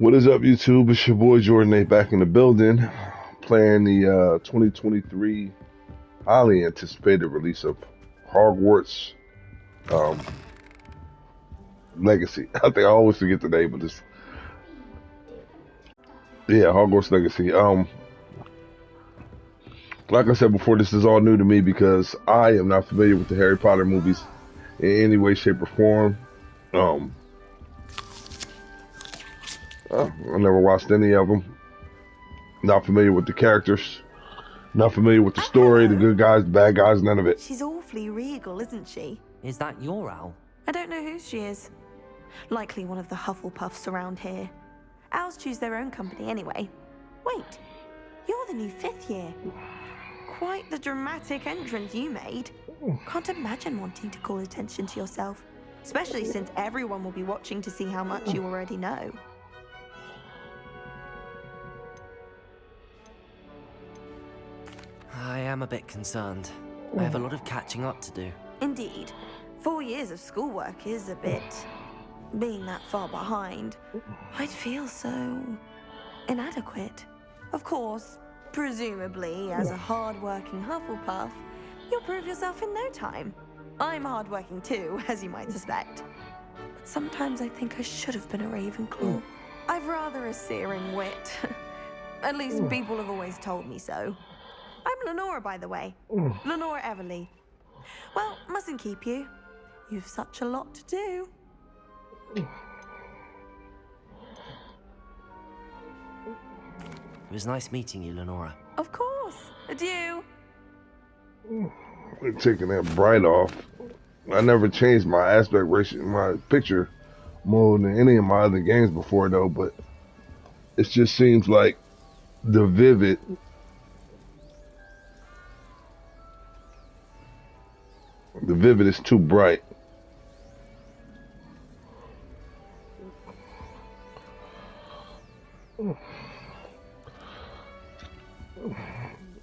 What is up, YouTube? It's your boy Jordan A back in the building, playing the 2023 highly anticipated release of Hogwarts um, Legacy. I think I always forget the name of this. Yeah, Hogwarts Legacy. Like I said before, this is all new to me because I am not familiar with the Harry Potter movies in any way, shape, or form. Um, I never watched any of them. Not familiar with the characters. Not familiar with the story, the good guys, the bad guys, none of it. She's awfully regal, isn't she? Is that your owl? I don't know who she is. Likely one of the Hufflepuffs around here. Owls choose their own company anyway. Wait, you're the new 5th year. Quite the dramatic entrance you made. Can't imagine wanting to call attention to yourself, especially since everyone will be watching to see how much you already know. I am a bit concerned. I have a lot of catching up to do. Indeed. 4 years of schoolwork is a bit... Being that far behind, I'd feel so... inadequate. Of course, presumably, as a hard-working Hufflepuff, you'll prove yourself in no time. I'm hard-working too, as you might suspect. But sometimes I think I should have been a Ravenclaw. I've rather a searing wit. At least people have always told me so. I'm Lenora, by the way. Lenora Everly. Well, mustn't keep you. You've such a lot to do. It was nice meeting you, Lenora. Of course. Adieu. We're taking that bright off. I never changed my aspect ratio, my picture mode in any of my other games before though, but it just seems like the vivid is too bright.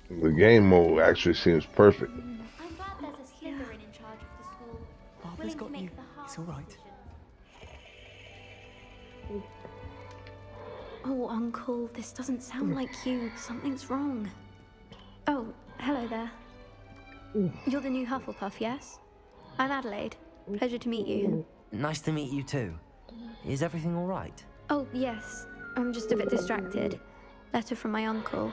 The game mode actually seems perfect. I'm glad there's a Slytherin in charge of the school. Arthur's got you. It's all right. Oh, Uncle, this doesn't sound like you. Something's wrong. Oh, hello there. You're the new Hufflepuff, yes? I'm Adelaide. Pleasure to meet you. Nice to meet you too. Is everything all right? Oh, yes. I'm just a bit distracted. Letter from my uncle.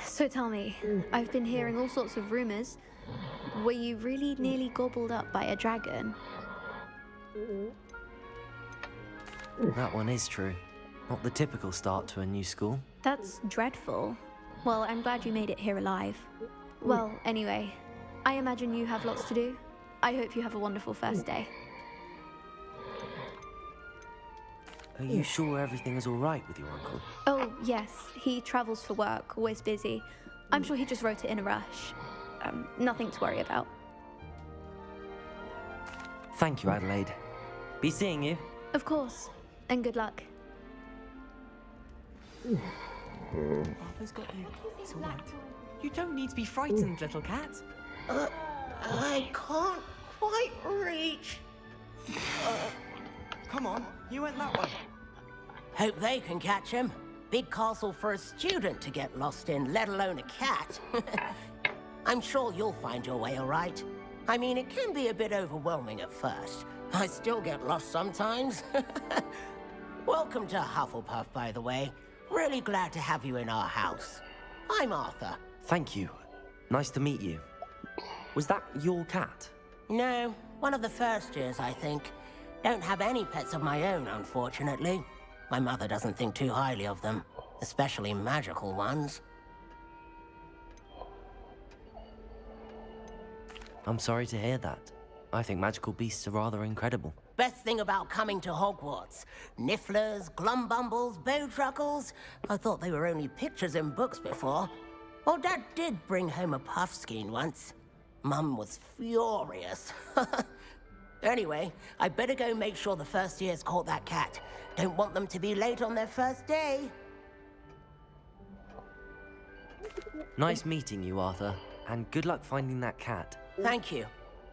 So tell me, I've been hearing all sorts of rumors. Were you really nearly gobbled up by a dragon? That one is true. Not the typical start to a new school. That's dreadful. Well, I'm glad you made it here alive. Well, anyway, I imagine you have lots to do. I hope you have a wonderful first day. Are you sure everything is all right with your uncle? Oh, yes. He travels for work, always busy. I'm sure he just wrote it in a rush. Nothing to worry about. Thank you, Adelaide. Be seeing you. Of course. And good luck. Arthur's got you. It's all right. You don't need to be frightened, little cat. I can't quite reach. Come on, you went that way. Hope they can catch him. Big castle for a student to get lost in, let alone a cat. I'm sure you'll find your way all right. I mean, it can be a bit overwhelming at first. I still get lost sometimes. Welcome to Hufflepuff, by the way. Really glad to have you in our house. I'm Arthur. Thank you. Nice to meet you. Was that your cat? No, one of the first years, I think. Don't have any pets of my own, unfortunately. My mother doesn't think too highly of them, especially magical ones. I'm sorry to hear that. I think magical beasts are rather incredible. Best thing about coming to Hogwarts. Nifflers, glumbumbles, bowtruckles. I thought they were only pictures in books before. Well, Dad did bring home a puffskein once. Mum was furious. Anyway, I better go make sure the first years caught that cat. Don't want them to be late on their first day. Nice meeting you, Arthur. And good luck finding that cat. Thank you.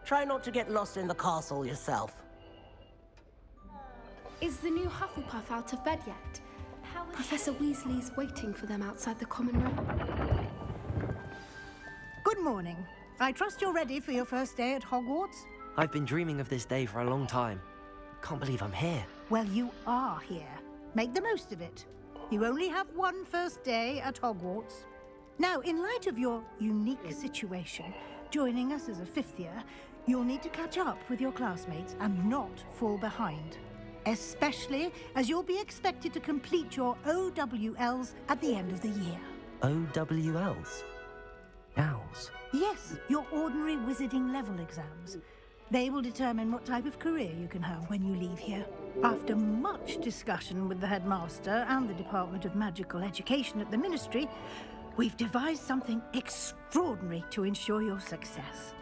Try not to get lost in the castle yourself. Is the new Hufflepuff out of bed yet? Professor Weasley's waiting for them outside the common room. Good morning. I trust you're ready for your first day at Hogwarts? I've been dreaming of this day for a long time. Can't believe I'm here. Well, you are here. Make the most of it. You only have one first day at Hogwarts. Now, in light of your unique situation, joining us as a fifth year, you'll need to catch up with your classmates and not fall behind. Especially as you'll be expected to complete your OWLs at the end of the year. OWLs? Owls? Yes, your ordinary wizarding level exams. They will determine what type of career you can have when you leave here. After much discussion with the headmaster and the Department of Magical Education at the Ministry, we've devised something extraordinary to ensure your success.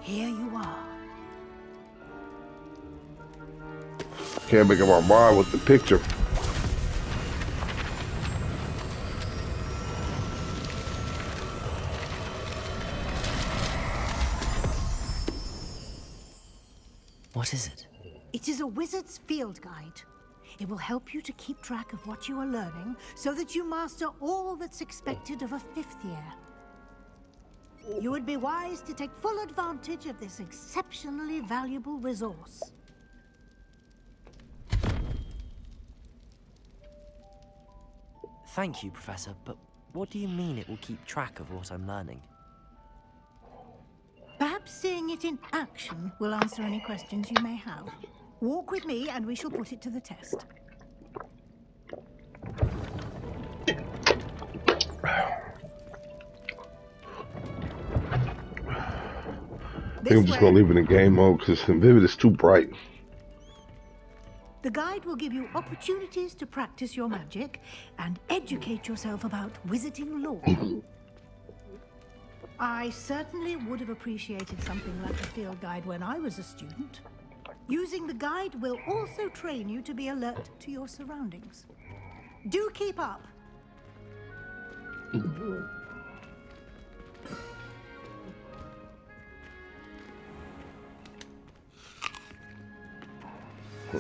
Here you are. Can't make up my mind with the picture. What is it? It is a wizard's field guide. It will help you to keep track of what you are learning so that you master all that's expected of a fifth year. You would be wise to take full advantage of this exceptionally valuable resource. Thank you, Professor, but what do you mean it will keep track of what I'm learning? Perhaps seeing it in action will answer any questions you may have. Walk with me and we shall put it to the test. I think I'm just gonna leave it in game mode because Vivid is too bright. The guide will give you opportunities to practice your magic and educate yourself about wizarding lore. I certainly would have appreciated something like a field guide when I was a student. Using the guide will also train you to be alert to your surroundings. Do keep up.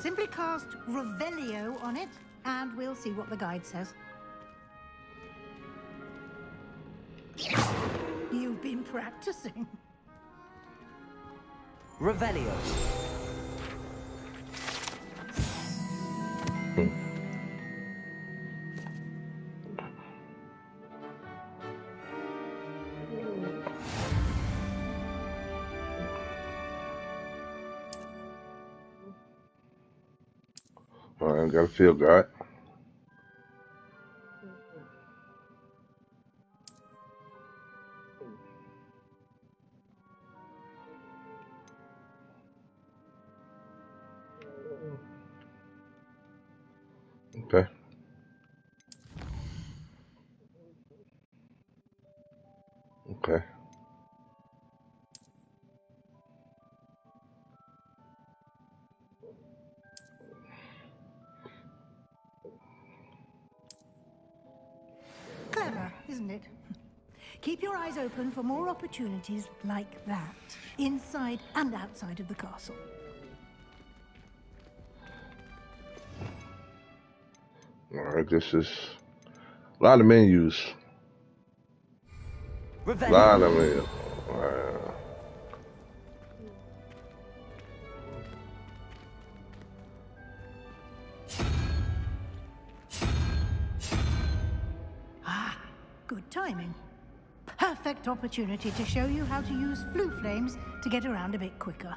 Simply cast Revelio on it, and we'll see what the guide says. You've been practicing. Revelio. Alright, I got a field guide. Okay. Okay. Clever, isn't it? Keep your eyes open for more opportunities like that, inside and outside of the castle. Alright, this is a lot of menus. Revelio. Lot of menus. Ah, good timing. Perfect opportunity to show you how to use flue flames to get around a bit quicker.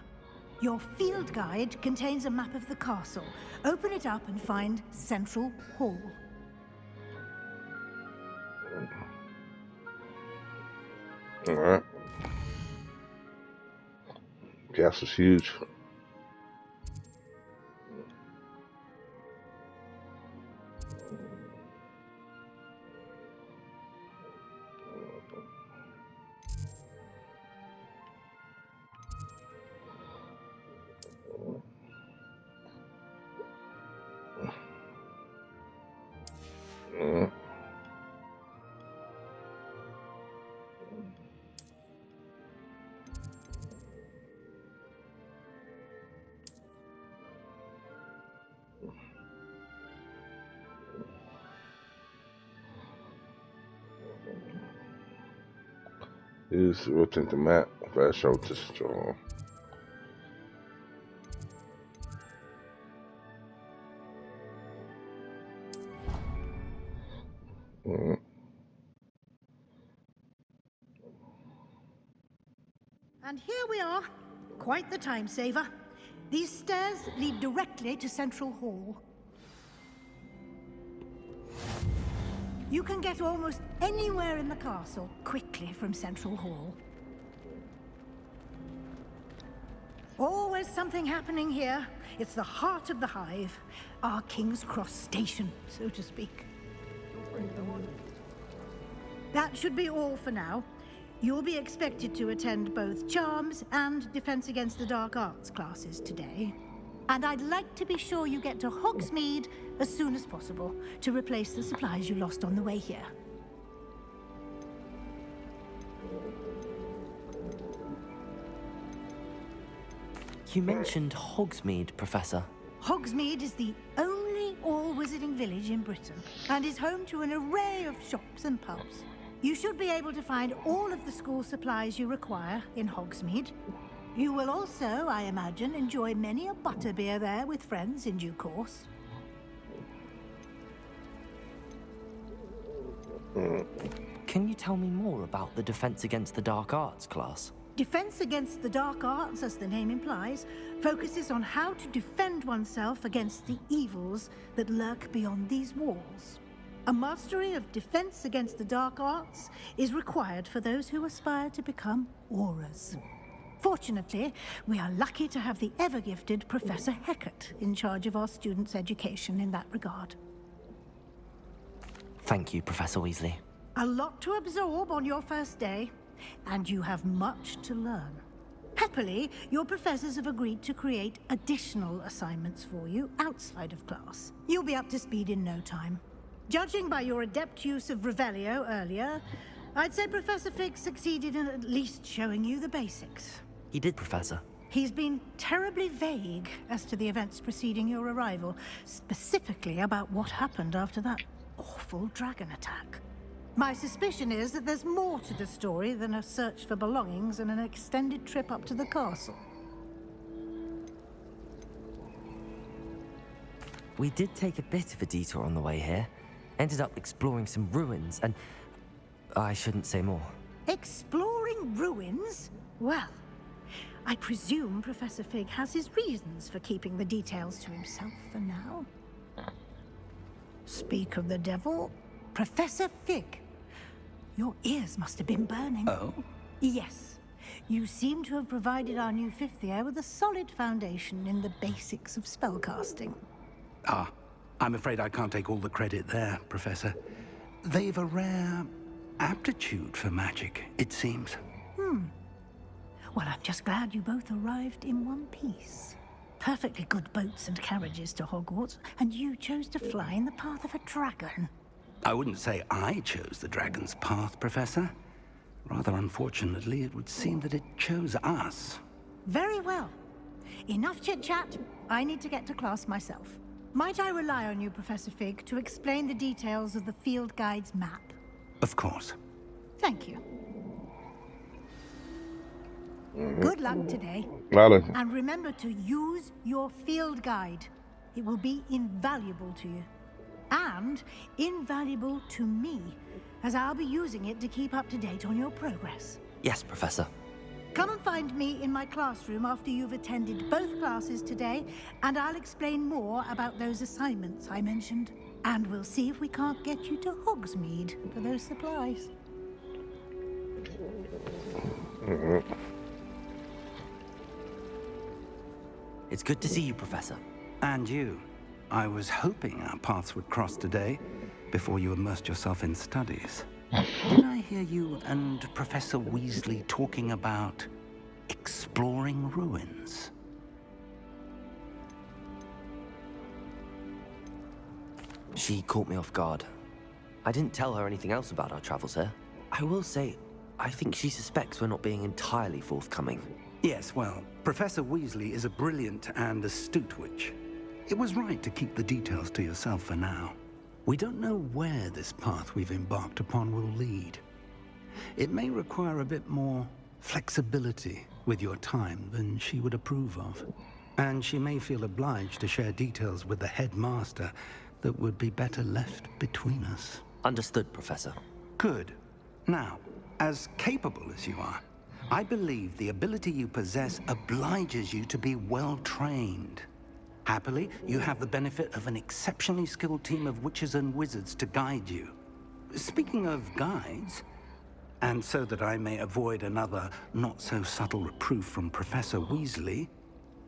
Your field guide contains a map of the castle. Open it up and find Central Hall. Alright. Castle's huge. Use rotate the map. Fast show to strong. And here we are. Quite the time saver. These stairs lead directly to Central Hall. You can get almost anywhere in the castle quickly from Central Hall. Always something happening here. It's the heart of the Hive, our King's Cross station, so to speak. That should be all for now. You'll be expected to attend both Charms and Defense Against the Dark Arts classes today. And I'd like to be sure you get to Hogsmeade as soon as possible to replace the supplies you lost on the way here. You mentioned Hogsmeade, Professor. Hogsmeade is the only all-wizarding village in Britain and is home to an array of shops and pubs. You should be able to find all of the school supplies you require in Hogsmeade. You will also, I imagine, enjoy many a butterbeer there with friends in due course. Can you tell me more about the Defense Against the Dark Arts class? Defense Against the Dark Arts, as the name implies, focuses on how to defend oneself against the evils that lurk beyond these walls. A mastery of Defense Against the Dark Arts is required for those who aspire to become Aurors. Fortunately, we are lucky to have the ever-gifted Professor Hecat in charge of our students' education in that regard. Thank you, Professor Weasley. A lot to absorb on your first day, and you have much to learn. Happily, your professors have agreed to create additional assignments for you outside of class. You'll be up to speed in no time. Judging by your adept use of Revelio earlier, I'd say Professor Fig succeeded in at least showing you the basics. He did, Professor. He's been terribly vague as to the events preceding your arrival, specifically about what happened after that awful dragon attack. My suspicion is that there's more to the story than a search for belongings and an extended trip up to the castle. We did take a bit of a detour on the way here. Ended up exploring some ruins, and I shouldn't say more. Exploring ruins? Well, I presume Professor Fig has his reasons for keeping the details to himself for now. Speak of the devil, Professor Fig. Your ears must have been burning. Oh? Yes. You seem to have provided our new fifth year with a solid foundation in the basics of spellcasting. Ah, I'm afraid I can't take all the credit there, Professor. They've a rare aptitude for magic, it seems. Well, I'm just glad you both arrived in one piece. Perfectly good boats and carriages to Hogwarts, and you chose to fly in the path of a dragon. I wouldn't say I chose the dragon's path, Professor. Rather unfortunately, it would seem that it chose us. Very well. Enough chit-chat. I need to get to class myself. Might I rely on you, Professor Fig, to explain the details of the field guide's map? Of course. Thank you. Good luck today. And remember to use your field guide. It will be invaluable to you. And invaluable to me, as I'll be using it to keep up to date on your progress. Yes, Professor. Come and find me in my classroom after you've attended both classes today, and I'll explain more about those assignments I mentioned. And we'll see if we can't get you to Hogsmeade for those supplies. It's good to see you, Professor. And you. I was hoping our paths would cross today, before you immersed yourself in studies. Didn't I hear you and Professor Weasley talking about exploring ruins? She caught me off guard. I didn't tell her anything else about our travels here. I will say, I think she suspects we're not being entirely forthcoming. Yes, well, Professor Weasley is a brilliant and astute witch. It was right to keep the details to yourself for now. We don't know where this path we've embarked upon will lead. It may require a bit more flexibility with your time than she would approve of. And she may feel obliged to share details with the headmaster that would be better left between us. Understood, Professor. Good. Now, as capable as you are, I believe the ability you possess obliges you to be well trained. Happily, you have the benefit of an exceptionally skilled team of witches and wizards to guide you. Speaking of guides, and so that I may avoid another not-so-subtle reproof from Professor Weasley,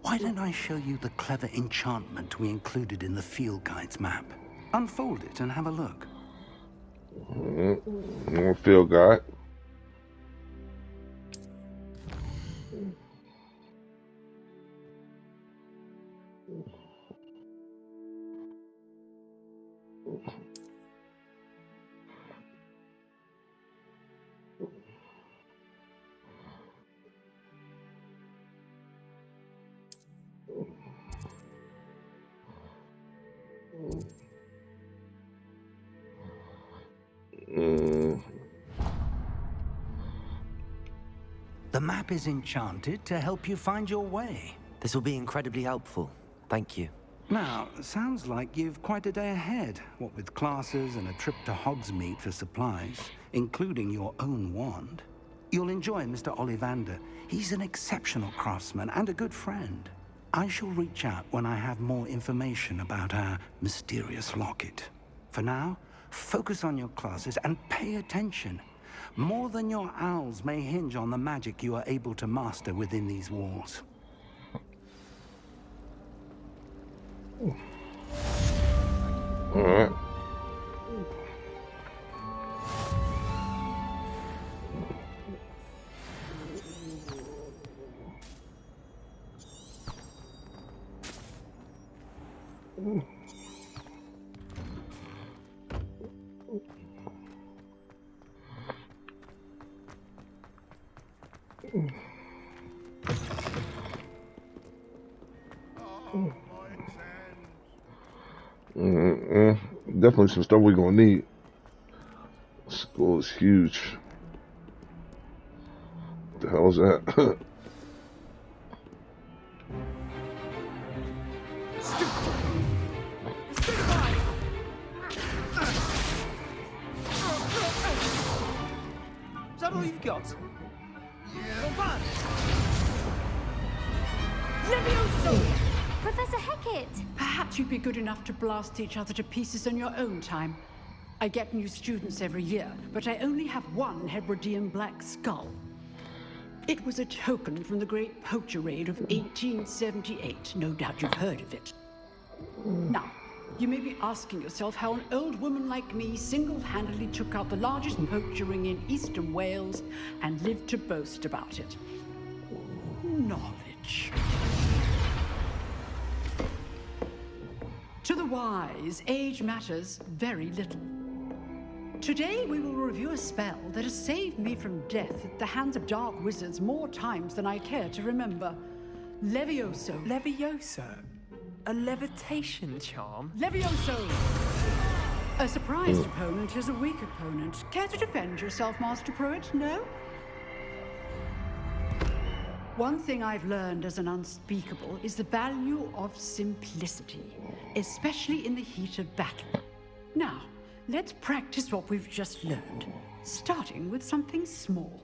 why don't I show you the clever enchantment we included in the field guide's map? Unfold it and have a look. Field guide. The map is enchanted to help you find your way. This will be incredibly helpful. Thank you. Now, sounds like you've quite a day ahead, what with classes and a trip to Hogsmeade for supplies, including your own wand. You'll enjoy Mr. Ollivander. He's an exceptional craftsman and a good friend. I shall reach out when I have more information about our mysterious locket. For now, focus on your classes and pay attention. More than your owls may hinge on the magic you are able to master within these walls. All right. Definitely some stuff we're gonna need. School is huge. What the hell is that? Is that all you've got? Levioso! Professor Hecat! Perhaps you'd be good enough to blast each other to pieces in your own time. I get new students every year, but I only have one Hebridean black skull. It was a token from the Great Poacher Raid of 1878. No doubt you've heard of it. Now, you may be asking yourself how an old woman like me single-handedly took out the largest poacher ring in eastern Wales and lived to boast about it. Knowledge. To the wise, age matters very little. Today we will review a spell that has saved me from death at the hands of dark wizards more times than I care to remember. Levioso. Levioso? A levitation charm? Levioso! A surprised opponent is a weak opponent. Care to defend yourself, Master Pruitt? No? One thing I've learned as an unspeakable is the value of simplicity, especially in the heat of battle. Now, let's practice what we've just learned, starting with something small.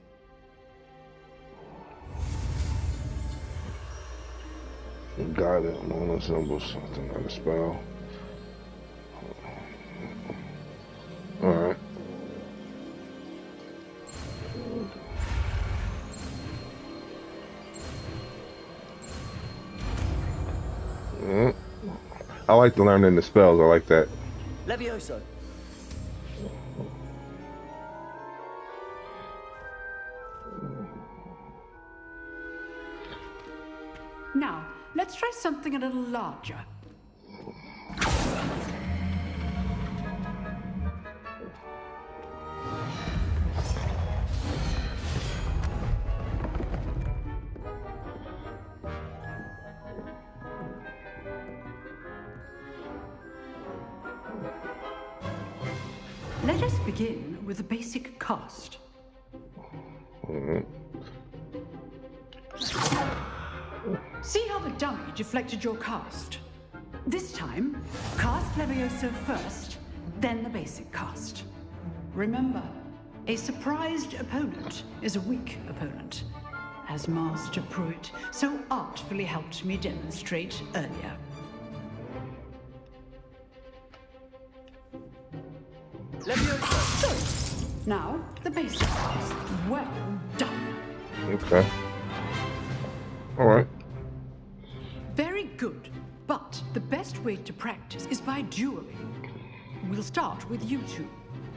Got it. Mono symbol, something like a spell. Alright. I like to learn in the spells. I like that. Levioso. Now, let's try something a little larger. Let us begin with the basic cast. dummy deflected your cast. This time, cast Levioso first, then the basic cast. Remember, a surprised opponent is a weak opponent, as Master Pruitt so artfully helped me demonstrate earlier. Levioso! Now, the basic cast. Well done. Okay. All right. Very good. But the best way to practice is by dueling. We'll start with you two.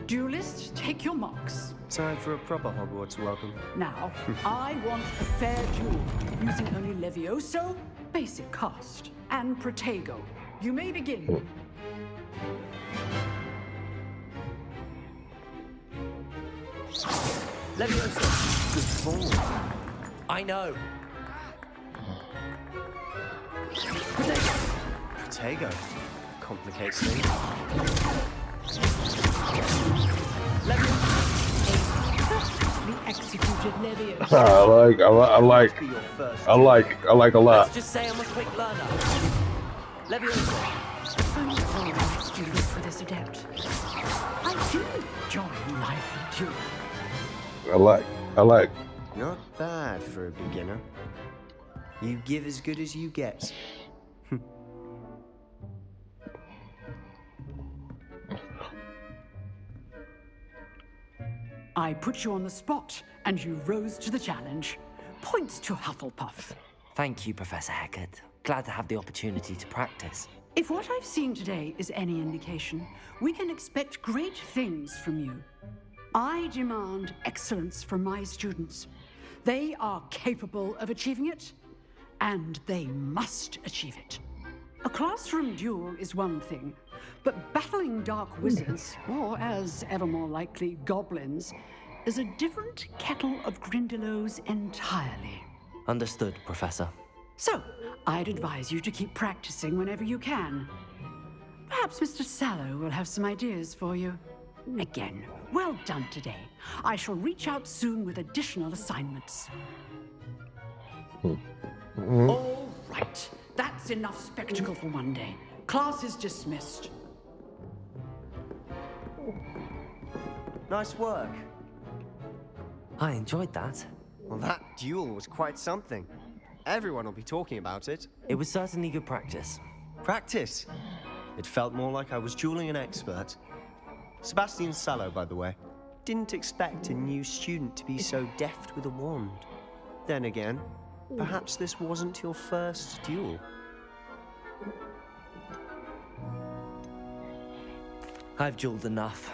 Duelists, take your marks. Time for a proper Hogwarts welcome. Now, I want a fair duel, using only Levioso, basic cast, and Protego. You may begin. Levioso, good form. I know. Protego. Complicates things. Executed Levioso. I like a lot. Let's just say I'm a quick learner. Levioso. Only all students for this adept. I do enjoy life duel. I like. Not bad for a beginner. You give as good as you get. I put you on the spot, and you rose to the challenge. Points to Hufflepuff. Thank you, Professor Hecat. Glad to have the opportunity to practice. If what I've seen today is any indication, we can expect great things from you. I demand excellence from my students. They are capable of achieving it, and they must achieve it. A classroom duel is one thing, but battling dark wizards, or as ever more likely, goblins, is a different kettle of Grindylows entirely. Understood, Professor. So, I'd advise you to keep practicing whenever you can. Perhaps Mr. Sallow will have some ideas for you. Again, well done today. I shall reach out soon with additional assignments. All right. That's enough spectacle for one day. Class is dismissed. Nice work. I enjoyed that. Well, that duel was quite something. Everyone will be talking about it. It was certainly good practice. Practice? It felt more like I was dueling an expert. Sebastian Sallow, by the way. Didn't expect a new student to be so deft with a wand. Then again, perhaps this wasn't your first duel. I've dueled enough.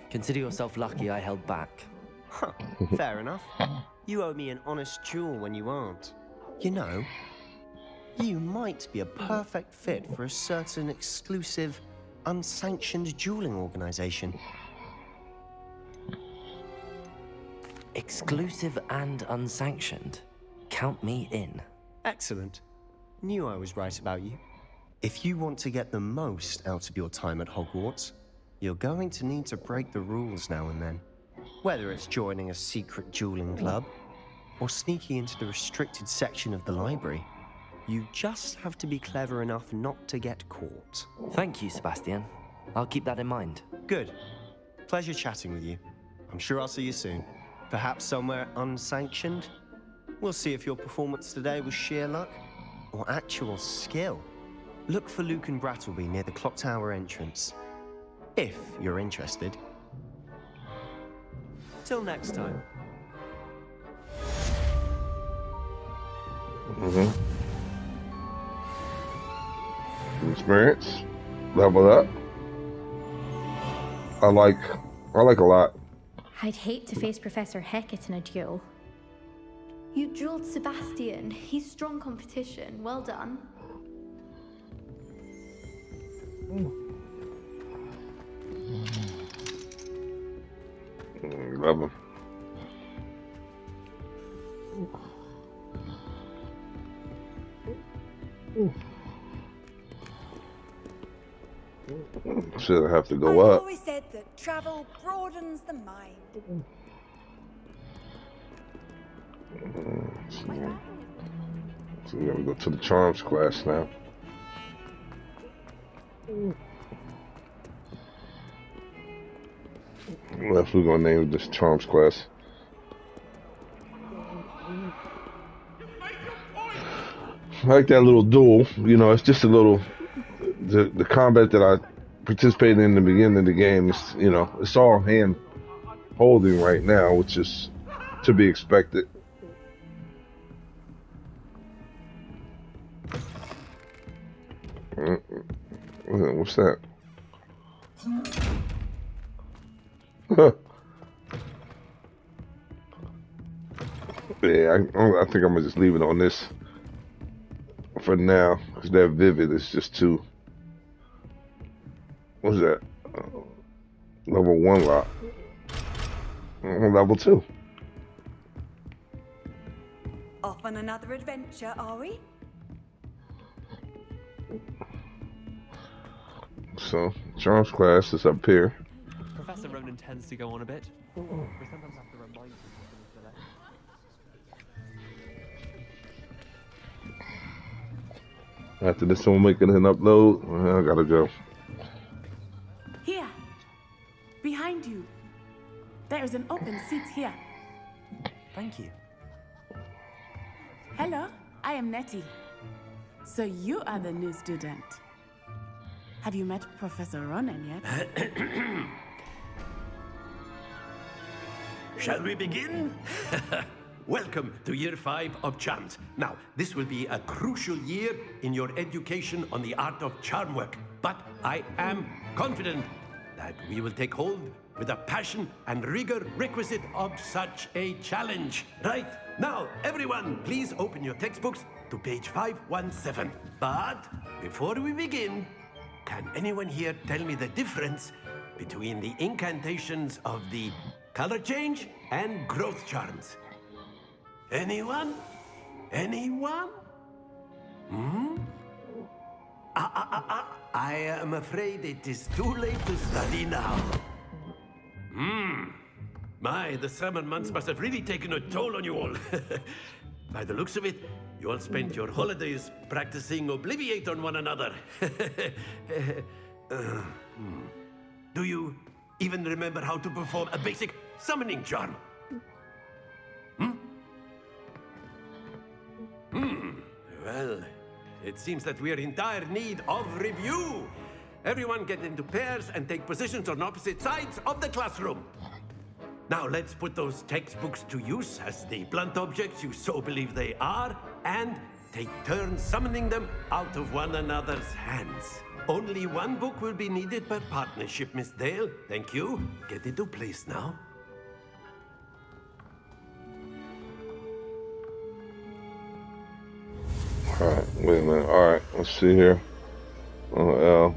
Consider yourself lucky I held back. Huh, fair enough. You owe me an honest duel when you aren't. You know, you might be a perfect fit for a certain exclusive, unsanctioned dueling organization. Exclusive and unsanctioned. Count me in. Excellent. Knew I was right about you. If you want to get the most out of your time at Hogwarts, you're going to need to break the rules now and then. Whether it's joining a secret dueling club, or sneaking into the restricted section of the library, you just have to be clever enough not to get caught. Thank you, Sebastian. I'll keep that in mind. Good. Pleasure chatting with you. I'm sure I'll see you soon. Perhaps somewhere unsanctioned? We'll see if your performance today was sheer luck or actual skill. Look for Luke and Brattleby near the clock tower entrance, if you're interested. Till next time. Experience. Level up. I like a lot. I'd hate to face Professor Hecat in a duel. You dueled Sebastian. He's strong competition. Well done. Love him. Should have to go I've up. always said that travel broadens the mind. So we're gonna go to the charms class now. We're gonna name this charms class. I like that little duel. You know, it's just a little. The combat that I participated in the beginning of the game is, you know, it's all hand holding right now, which is to be expected. What's that? Yeah, I think I'm gonna just leave it on this for now, because that vivid is just too. What's that? Level 1 lock. Level 2. Off on another adventure, are we? So, charms class is up here. Professor Ronan tends to go on a bit. We sometimes have to remind him of the lesson. After this one making an upload, I gotta go. Here. Behind you. There is an open seat here. Thank you. Hello, I am Nettie. So you are the new student. Have you met Professor Ronan yet? Shall we begin? Welcome to Year 5 of Charms. Now, this will be a crucial year in your education on the art of charm work. But I am confident that we will take hold with the passion and rigor requisite of such a challenge. Right? Now, everyone, please open your textbooks to page 517. But before we begin, can anyone here tell me the difference between the incantations of the color change and growth charms? Anyone? Anyone? I am afraid it is too late to study now. My, the summer months must have really taken a toll on you all. By the looks of it, you all spent your holidays practicing Obliviate on one another. Do you even remember how to perform a basic summoning charm? Well, it seems that we are in dire need of review. Everyone get into pairs and take positions on opposite sides of the classroom. Now let's put those textbooks to use as the blunt objects you so believe they are, and take turns summoning them out of one another's hands. Only one book will be needed per partnership, Miss Dale. Thank you. Get into place now. Alright, wait a minute. Alright, let's see here. L.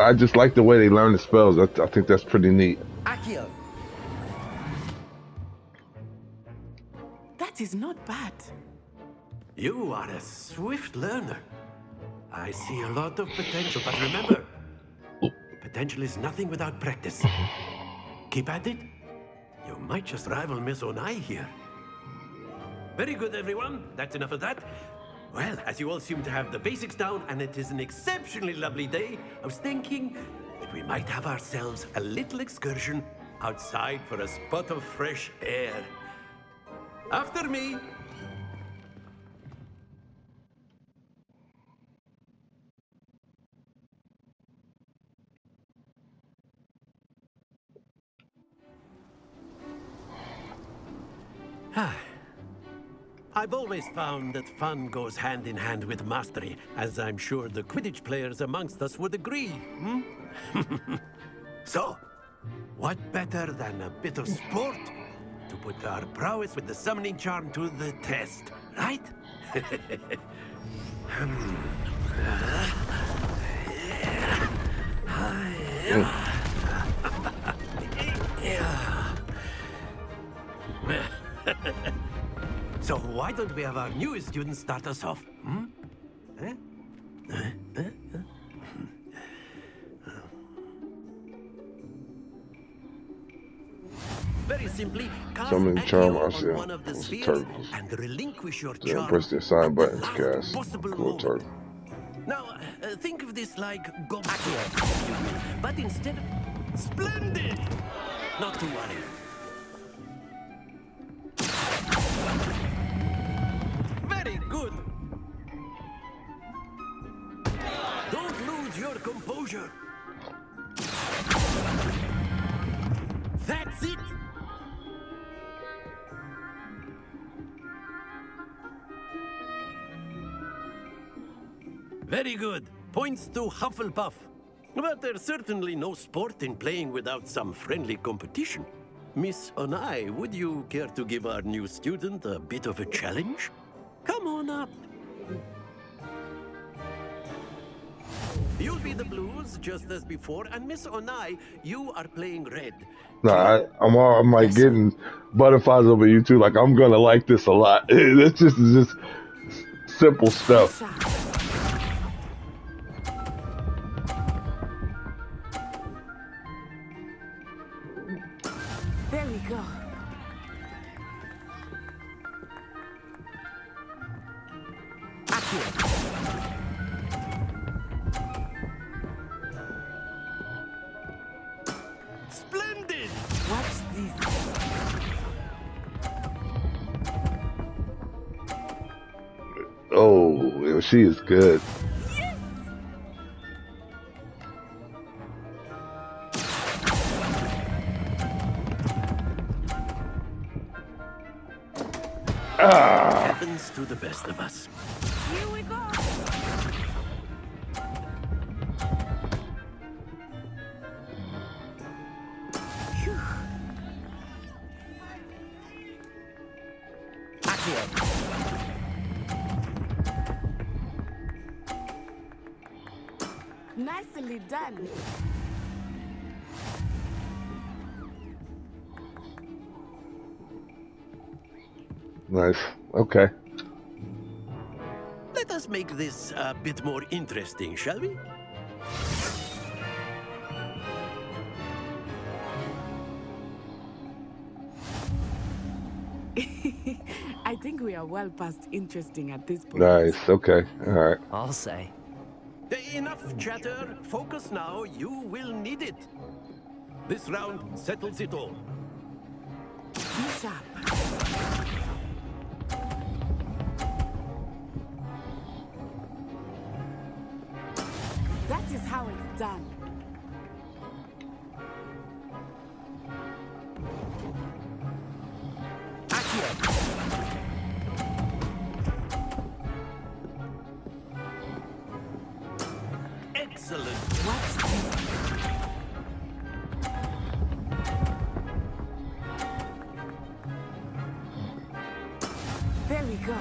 I just like the way they learn the spells. I think that's pretty neat. Akio. That is not bad. You are a swift learner. I see a lot of potential, but remember, potential is nothing without practice. Keep at it. You might just rival Miss Onai here. Very good, everyone. That's enough of that. Well, as you all seem to have the basics down, and it is an exceptionally lovely day, I was thinking that we might have ourselves a little excursion outside for a spot of fresh air. After me. I've always found that fun goes hand in hand with mastery, as I'm sure the Quidditch players amongst us would agree. So, what better than a bit of sport to put our prowess with the summoning charm to the test, right? So why don't we have our newest student start us off? Very simply, cast Summon charm. I Accio see on him. one of the It's a spheres turtle. and relinquish your Yeah, charm press the assign at button to last cast. possible Cool moment. turtle. Now, think of this like Goblin, if you will, but instead of... Splendid! Not to worry. Very good. Don't lose your composure. That's it. Very good. Points to Hufflepuff. But there's certainly no sport in playing without some friendly competition. Miss Onai, would you care to give our new student a bit of a challenge? Come on up. You'll be the blues, just as before, and Miss Onai, you are playing red. Nah, I'm like getting butterflies over you too. Like I'm gonna like this a lot. It's just simple stuff. There we go. Splendid! Watch this. Oh, she is good. Happens to the best of us. Here we go. Nicely done. Nice. Okay. Let us make this a bit more interesting, shall we? I think we are well past interesting at this point. Nice. Okay. All right. I'll say. Enough chatter. Focus now. You will need it. This round settles it all. Be sharp. That is how it's done. Excellent. Watch this. There we go.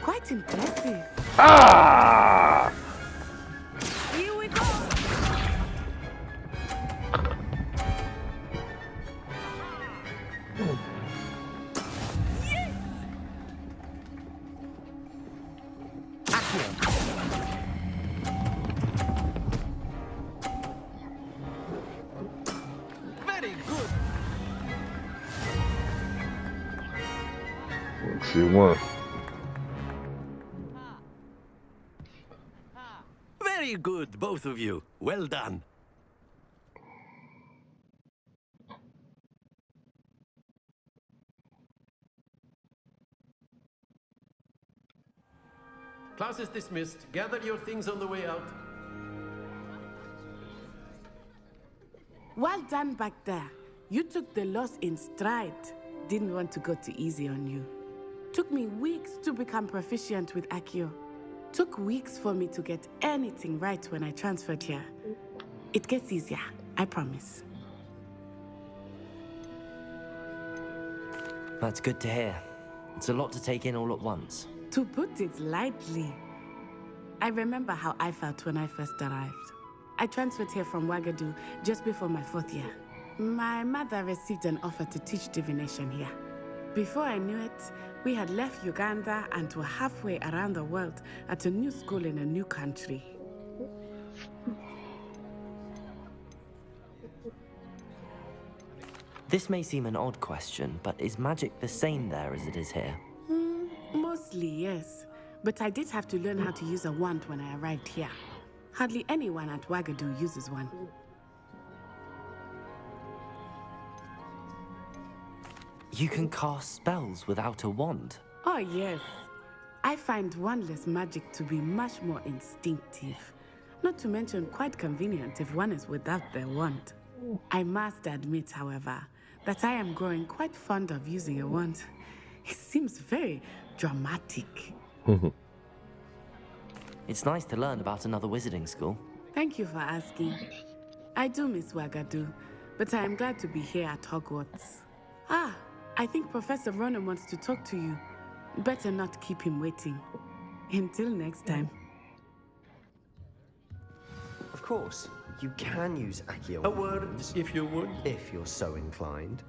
Quite impressive. Ah! Here we go. Very good. Let's see one. Very good, both of you. Well done. Class is dismissed. Gather your things on the way out. Well done back there. You took the loss in stride. Didn't want to go too easy on you. Took me weeks to become proficient with Accio. Took weeks for me to get anything right when I transferred here. It gets easier, I promise. That's good to hear. It's a lot to take in all at once. To put it lightly, I remember how I felt when I first arrived. I transferred here from Wagadu just before my 4th year. My mother received an offer to teach divination here. Before I knew it, we had left Uganda and were halfway around the world at a new school in a new country. This may seem an odd question, but is magic the same there as it is here? Mostly, yes. But I did have to learn how to use a wand when I arrived here. Hardly anyone at Wagadu uses one. You can cast spells without a wand? Oh, yes. I find wandless magic to be much more instinctive. Not to mention quite convenient if one is without their wand. I must admit, however, that I am growing quite fond of using a wand. It seems very dramatic. It's nice to learn about another wizarding school. Thank you for asking. I do miss Wagadu, but I am glad to be here at Hogwarts. Ah, I think Professor Ronan wants to talk to you. Better not keep him waiting. Until next time. Of course, you can use Accio. A word, if you would. If you're so inclined.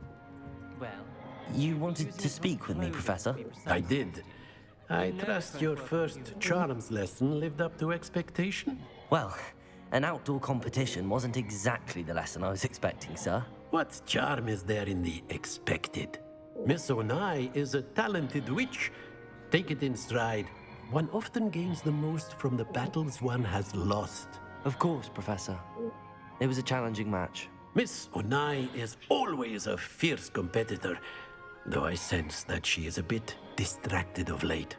Well, you wanted to speak with me, Professor? I did. I trust your first charms lesson lived up to expectation? Well, an outdoor competition wasn't exactly the lesson I was expecting, sir. What charm is there in the expected? Miss Onai is a talented witch. Take it in stride. One often gains the most from the battles one has lost. Of course, Professor. It was a challenging match. Miss Onai is always a fierce competitor, though I sense that she is a bit distracted of late.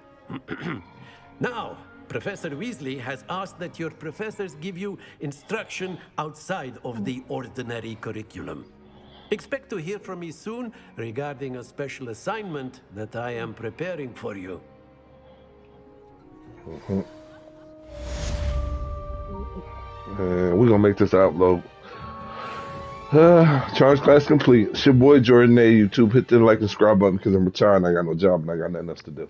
Now, Professor Weasley has asked that your professors give you instruction outside of the ordinary curriculum. Expect to hear from me soon regarding a special assignment that I am preparing for you. We're gonna make this upload. Charge class complete. It's your boy Jordan A. YouTube. Hit the like and subscribe button because I'm retired and I got no job and I got nothing else to do.